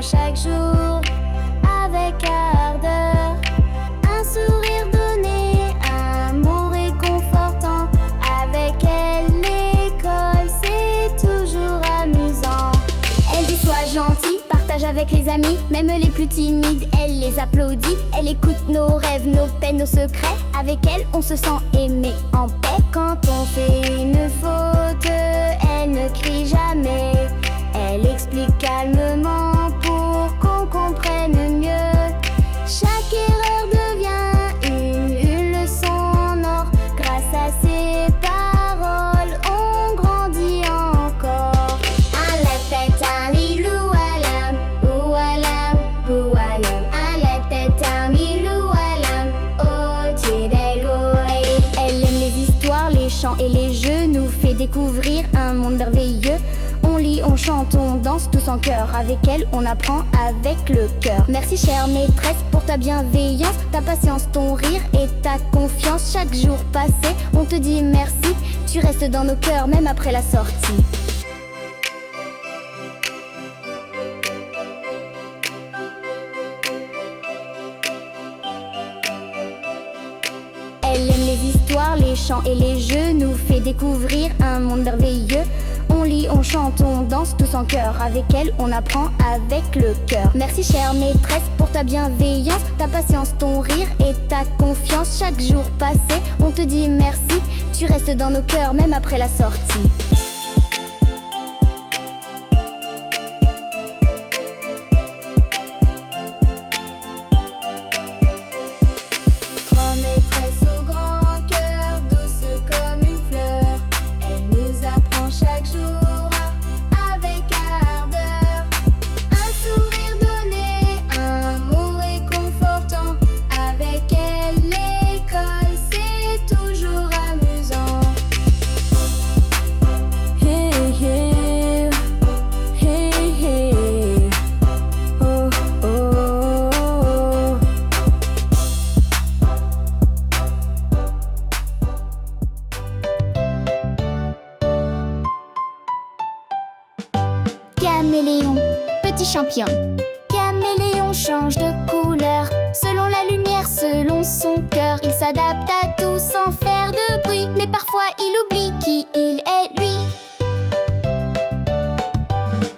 chaque jour avec ardeur. Un sourire donné, un mot réconfortant. Avec elle, l'école, c'est toujours amusant. Elle dit sois gentil, partage avec les amis, même les plus timides, elle les applaudit. Elle écoute nos rêves, nos peines, nos secrets. Avec elle, on se sent aimé en paix. Quand on fait une faute, elle ne crie jamais. Elle explique calmement pour qu'on comprenne mieux. Chaque erreur devient une leçon en or. Grâce à ses paroles, on grandit encore. Un lève-tête, un lilou, alam, oualam, oualam. Un lève-tête, un lilou, alam, oh, tidel-ouai. Elle aime les histoires, les chants et les jeux, nous fait découvrir un monde merveilleux. On lit, on chante, on danse tous en chœur. Avec elle, on apprend avec le cœur. Merci chère maîtresse pour ta bienveillance, ta patience, ton rire et ta confiance. Chaque jour passé, on te dit merci. Tu restes dans nos cœurs même après la sortie. Elle aime les histoires, les chants et les jeux, nous fait découvrir un monde merveilleux. On lit, on chante, on danse tous en chœur. Avec elle, on apprend avec le cœur. Merci chère maîtresse pour ta bienveillance, ta patience, ton rire et ta confiance. Chaque jour passé, on te dit merci. Tu restes dans nos cœurs même après la sortie. Grand maîtresse au grand cœur, douce comme une fleur. Elle nous apprend chaque jour avec ardeur. Un sourire donné, un mot réconfortant. Avec elle, l'école, c'est toujours amusant. Hey, hey, hey, hey. Oh, oh, oh. Caméléon, petit champion. Caméléon change de couleur selon la lumière, selon son cœur. Il s'adapte à tout sans faire de bruit, mais parfois il oublie qui il est lui.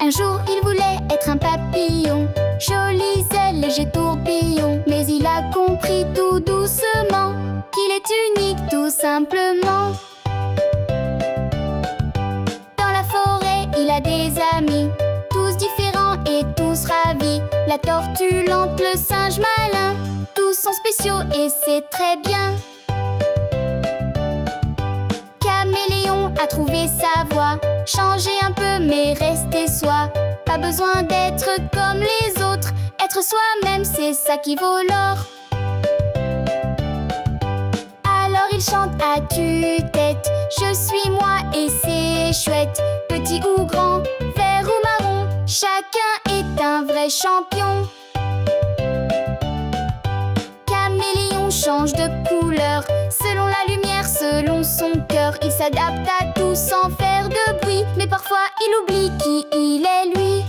Un jour il voulait être un papillon, jolies ailes, léger tourbillon. Mais il a compris tout doucement qu'il est unique tout simplement. Dans la forêt, il a des amis, tous différents et tous ravis. La tortue lente, le singe malin, tous sont spéciaux et c'est très bien. Caméléon a trouvé sa voie, changer un peu mais rester soi. Pas besoin d'être comme les autres, être soi-même c'est ça qui vaut l'or. Alors il chante à tue-tête, je suis moi et c'est chouette. Petit ou grand, vert ou marron, chacun est un vrai champion. Caméléon change de couleur selon la lumière, selon son cœur. Il s'adapte à tout sans faire de bruit, mais parfois il oublie qui il est lui.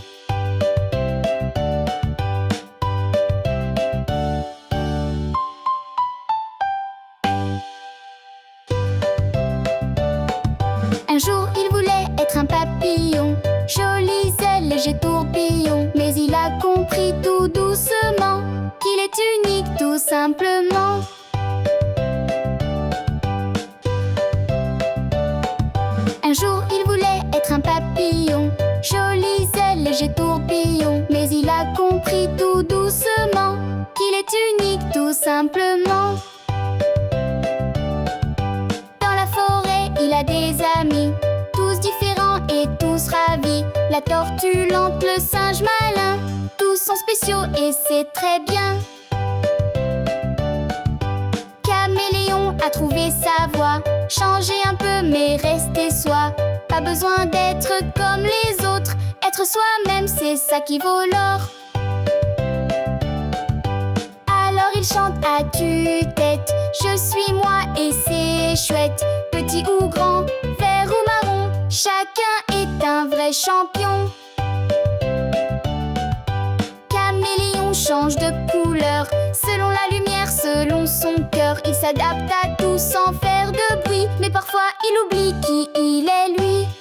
Un jour il voulait être un papillon, jolies ailes, léger tourbillon. Mais il a compris tout doucement qu'il est unique tout simplement. Un jour il voulait être un papillon, jolies ailes, léger tourbillon. Mais il a compris tout doucement qu'il est unique tout simplement. Dans la forêt, il a des amis, tous différents et tous ravis. La tortue lente, le singe malin, tous sont spéciaux et c'est très bien. Caméléon a trouvé sa voie, changer un peu mais rester soi. Pas besoin d'être comme les autres, être soi-même c'est ça qui vaut l'or. Alors il chante à tue-tête, je suis moi et c'est chouette. Petit ou grand, vert ou marron, chacun est un vrai champion. change de couleur selon la lumière, selon son cœur. Il s'adapte à tout sans faire de bruit, mais parfois il oublie qui il est lui.